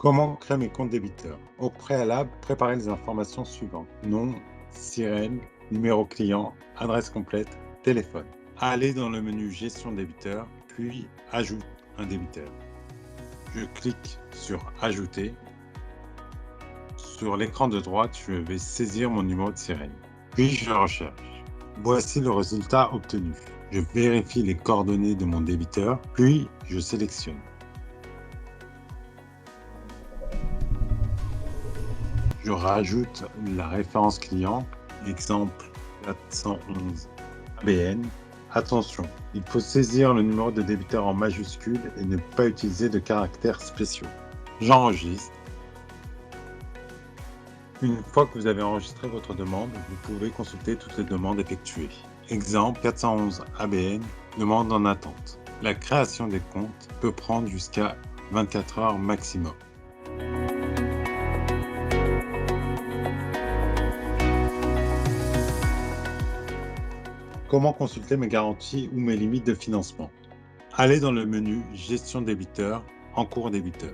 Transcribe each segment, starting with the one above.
Comment créer mes comptes débiteurs? Au préalable, préparez les informations suivantes. Nom, sirène, numéro client, adresse complète, téléphone. Allez dans le menu Gestion débiteur, puis Ajoute un débiteur. Je clique sur Ajouter. Sur l'écran de droite, je vais saisir mon numéro de sirène. Puis je recherche. Voici le résultat obtenu. Je vérifie les coordonnées de mon débiteur, puis je sélectionne. Je rajoute la référence client, exemple 411 ABN. Attention, il faut saisir le numéro de débiteur en majuscule et ne pas utiliser de caractères spéciaux. J'enregistre. Une fois que vous avez enregistré votre demande, vous pouvez consulter toutes les demandes effectuées. Exemple 411 ABN, demande en attente. La création des comptes peut prendre jusqu'à 24 heures maximum. Comment consulter mes garanties ou mes limites de financement? Allez dans le menu Gestion débiteur, encours débiteur.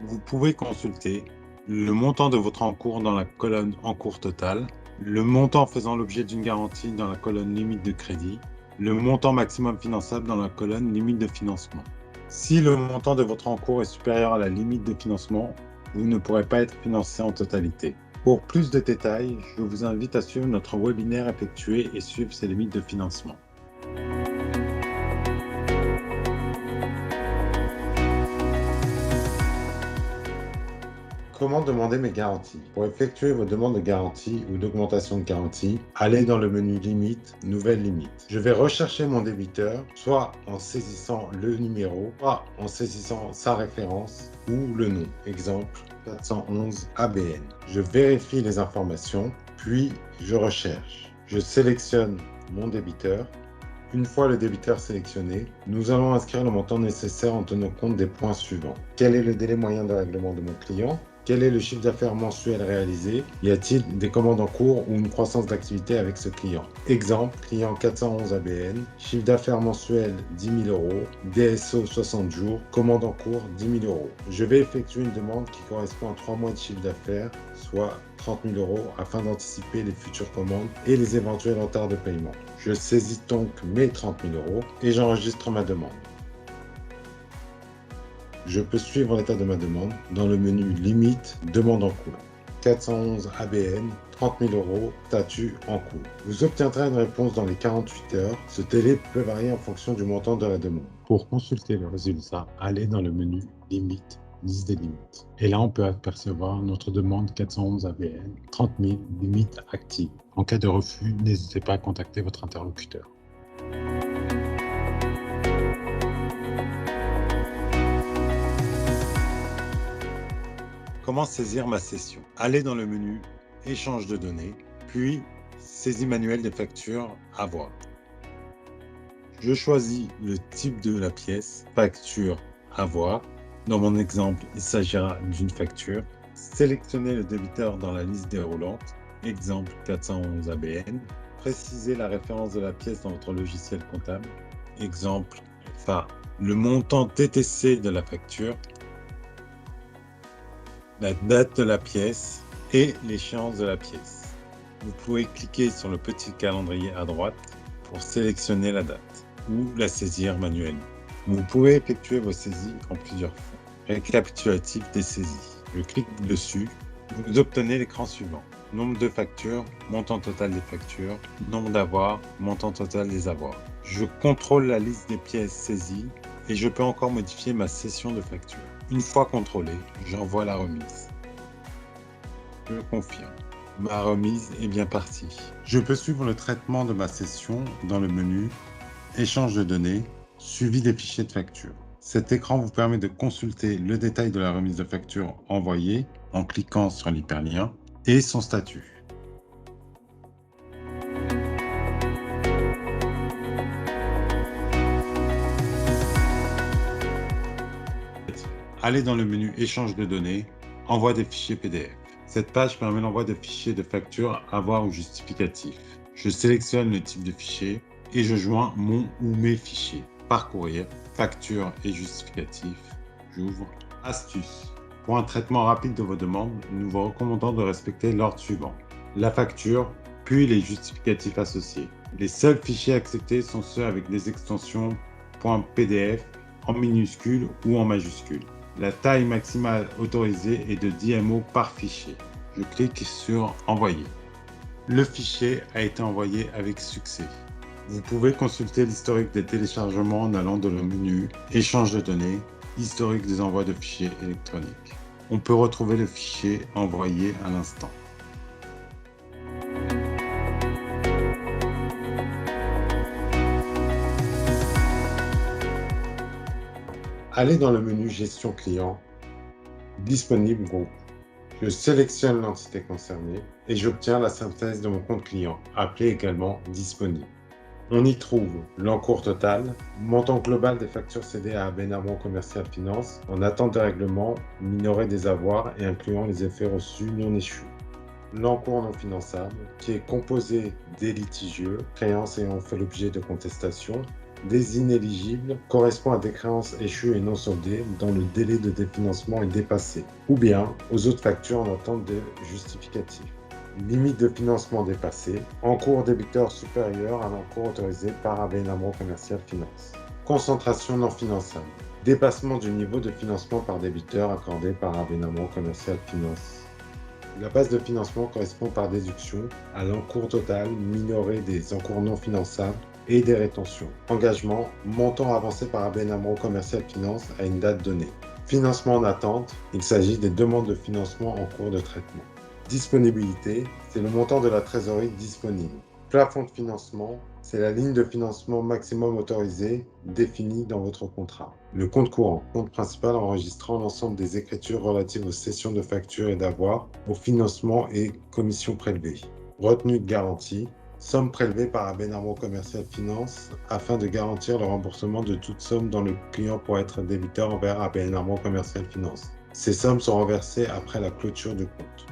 Vous pouvez consulter le montant de votre encours dans la colonne encours total, le montant faisant l'objet d'une garantie dans la colonne limite de crédit, le montant maximum finançable dans la colonne limite de financement. Si le montant de votre encours est supérieur à la limite de financement, vous ne pourrez pas être financé en totalité. Pour plus de détails, je vous invite à suivre notre webinaire effectué et suivre ses limites de financement. Comment demander mes garanties? Pour effectuer vos demandes de garantie ou d'augmentation de garantie, allez dans le menu Limite, Nouvelle limite. Je vais rechercher mon débiteur, soit en saisissant le numéro, soit en saisissant sa référence ou le nom. Exemple 411 ABN. Je vérifie les informations, puis je recherche. Je sélectionne mon débiteur. Une fois le débiteur sélectionné, nous allons inscrire le montant nécessaire en tenant compte des points suivants. Quel est le délai moyen de règlement de mon client? Quel est le chiffre d'affaires mensuel réalisé? Y a-t-il des commandes en cours ou une croissance d'activité avec ce client? Exemple, client 411 ABN, chiffre d'affaires mensuel 10 000 euros, DSO 60 jours, commande en cours 10 000 euros. Je vais effectuer une demande qui correspond à 3 mois de chiffre d'affaires, soit 30 000 euros, afin d'anticiper les futures commandes et les éventuels retards de paiement. Je saisis donc mes 30 000 euros et j'enregistre ma demande. Je peux suivre l'état de ma demande dans le menu Limite, Demande en cours. 411 ABN, 30 000 euros, statut en cours. Vous obtiendrez une réponse dans les 48 heures. Ce délai peut varier en fonction du montant de la demande. Pour consulter le résultat, allez dans le menu Limite, Liste des limites. Et là, on peut apercevoir notre demande 411 ABN, 30 000, limite active. En cas de refus, n'hésitez pas à contacter votre interlocuteur. Comment saisir ma session? Allez dans le menu Échange de données, puis Saisie manuelle des factures à voir. Je choisis le type de la pièce, facture à voir. Dans mon exemple, il s'agira d'une facture. Sélectionnez le débiteur dans la liste déroulante, exemple 411 ABN. Précisez la référence de la pièce dans votre logiciel comptable, exemple FA. Le montant TTC de la facture, la date de la pièce et l'échéance de la pièce. Vous pouvez cliquer sur le petit calendrier à droite pour sélectionner la date ou la saisir manuellement. Vous pouvez effectuer vos saisies en plusieurs fois. Récapitulatif des saisies. Je clique dessus. Vous obtenez l'écran suivant. Nombre de factures, montant total des factures, nombre d'avoirs, montant total des avoirs. Je contrôle la liste des pièces saisies et je peux encore modifier ma session de facture. Une fois contrôlé, j'envoie la remise. Je confirme. Ma remise est bien partie. Je peux suivre le traitement de ma session dans le menu Échange de données, suivi des fichiers de facture. Cet écran vous permet de consulter le détail de la remise de facture envoyée en cliquant sur l'hyperlien et son statut. Allez dans le menu Échange de données, Envoi des fichiers PDF. Cette page permet l'envoi de fichiers de facture à voir ou justificatifs. Je sélectionne le type de fichier et je joins mon ou mes fichiers par courrier, facture et justificatif. J'ouvre. Astuce. Pour un traitement rapide de vos demandes, nous vous recommandons de respecter l'ordre suivant. La facture, puis les justificatifs associés. Les seuls fichiers acceptés sont ceux avec des extensions .pdf en minuscules ou en majuscules. La taille maximale autorisée est de 10 MO par fichier. Je clique sur Envoyer. Le fichier a été envoyé avec succès. Vous pouvez consulter l'historique des téléchargements en allant dans le menu Échange de données, historique des envois de fichiers électroniques. On peut retrouver le fichier envoyé à l'instant. Allez dans le menu Gestion client, Disponible groupe. Je sélectionne l'entité concernée et j'obtiens la synthèse de mon compte client, appelé également Disponible. On y trouve l'encours total, montant global des factures cédées à ABN AMRO Commercial Finance en attente de règlement, minoré des avoirs et incluant les effets reçus non échus. L'encours non finançable, qui est composé des litigieux, créances ayant fait l'objet de contestation, des inéligibles, correspond à des créances échues et non soldées dont le délai de définancement est dépassé, ou bien aux autres factures en attente de justificatif. Limite de financement dépassée, encours débiteur supérieur à l'encours autorisé par ABN AMRO Commercial Finance. Concentration non finançable, dépassement du niveau de financement par débiteur accordé par ABN AMRO Commercial Finance. La base de financement correspond par déduction à l'encours total minoré des encours non finançables et des rétentions. Engagement, montant avancé par ABN AMRO Commercial Finance à une date donnée. Financement en attente, il s'agit des demandes de financement en cours de traitement. Disponibilité, c'est le montant de la trésorerie disponible. Plafond de financement, c'est la ligne de financement maximum autorisée définie dans votre contrat. Le compte courant, compte principal enregistrant l'ensemble des écritures relatives aux cessions de factures et d'avoirs, au financement et commissions prélevées. Retenue de garantie, somme prélevée par ABN AMRO Commercial Finance afin de garantir le remboursement de toute somme dont le client pourrait être débiteur envers ABN AMRO Commercial Finance. Ces sommes sont reversées après la clôture du compte.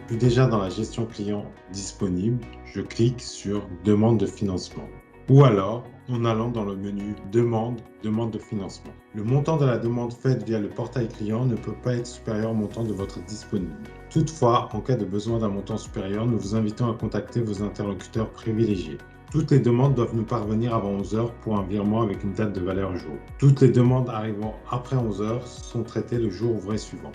Puis déjà dans la gestion client disponible, je clique sur Demande de financement. Ou alors, en allant dans le menu Demande de financement. Le montant de la demande faite via le portail client ne peut pas être supérieur au montant de votre disponible. Toutefois, en cas de besoin d'un montant supérieur, nous vous invitons à contacter vos interlocuteurs privilégiés. Toutes les demandes doivent nous parvenir avant 11 h pour un virement avec une date de valeur jour. Toutes les demandes arrivant après 11 h sont traitées le jour ouvré suivant.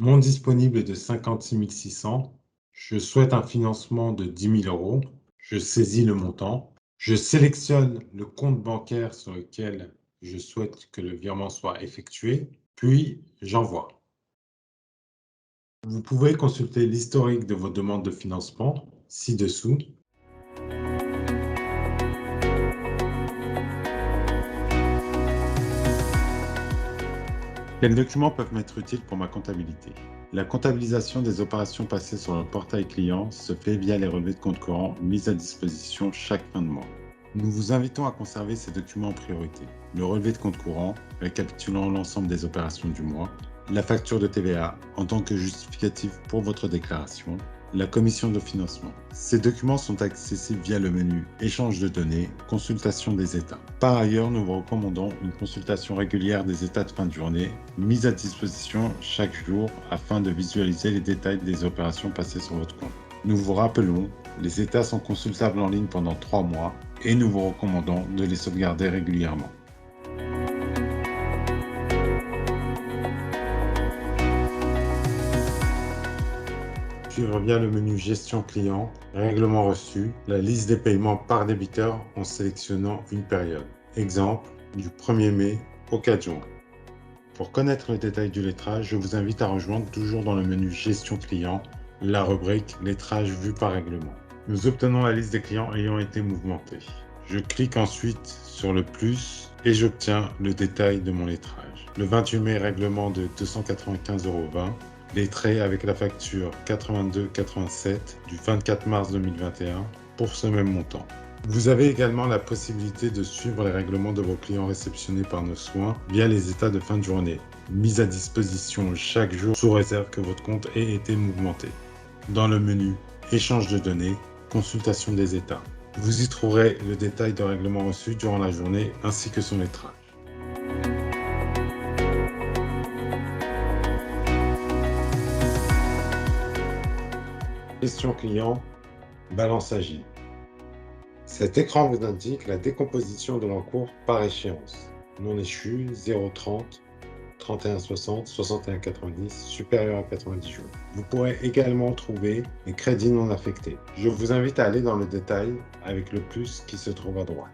Mon disponible est de 56 600. Je souhaite un financement de 10 000 €. Je saisis le montant. Je sélectionne le compte bancaire sur lequel je souhaite que le virement soit effectué, puis j'envoie. Vous pouvez consulter l'historique de vos demandes de financement ci-dessous. Quels documents peuvent m'être utiles pour ma comptabilité? La comptabilisation des opérations passées sur le portail client se fait via les relevés de compte courant mis à disposition chaque fin de mois. Nous vous invitons à conserver ces documents en priorité. Le relevé de compte courant, récapitulant l'ensemble des opérations du mois, la facture de TVA en tant que justificatif pour votre déclaration, la commission de financement. Ces documents sont accessibles via le menu Échange de données, consultation des états. Par ailleurs, nous vous recommandons une consultation régulière des états de fin de journée, mise à disposition chaque jour afin de visualiser les détails des opérations passées sur votre compte. Nous vous rappelons, les états sont consultables en ligne pendant 3 mois et nous vous recommandons de les sauvegarder régulièrement. Puis revient le menu Gestion client, Règlement reçu, la liste des paiements par débiteur en sélectionnant une période. Exemple, du 1er mai au 4 juin. Pour connaître le détail du lettrage, je vous invite à rejoindre toujours dans le menu Gestion client, la rubrique Lettrage vu par règlement. Nous obtenons la liste des clients ayant été mouvementés. Je clique ensuite sur le plus et j'obtiens le détail de mon lettrage. Le 28 mai, règlement de 295,20 €. Lettré avec la facture 82,87 du 24 mars 2021 pour ce même montant. Vous avez également la possibilité de suivre les règlements de vos clients réceptionnés par nos soins via les états de fin de journée, mis à disposition chaque jour sous réserve que votre compte ait été mouvementé. Dans le menu Échange de données, consultation des états. Vous y trouverez le détail de règlement reçu durant la journée ainsi que son lettrage. Question client, balance agile. Cet écran vous indique la décomposition de l'encours par échéance. Non échu, 0,30, 31,60, 61,90, supérieur à 90 jours. Vous pourrez également trouver les crédits non affectés. Je vous invite à aller dans le détail avec le plus qui se trouve à droite.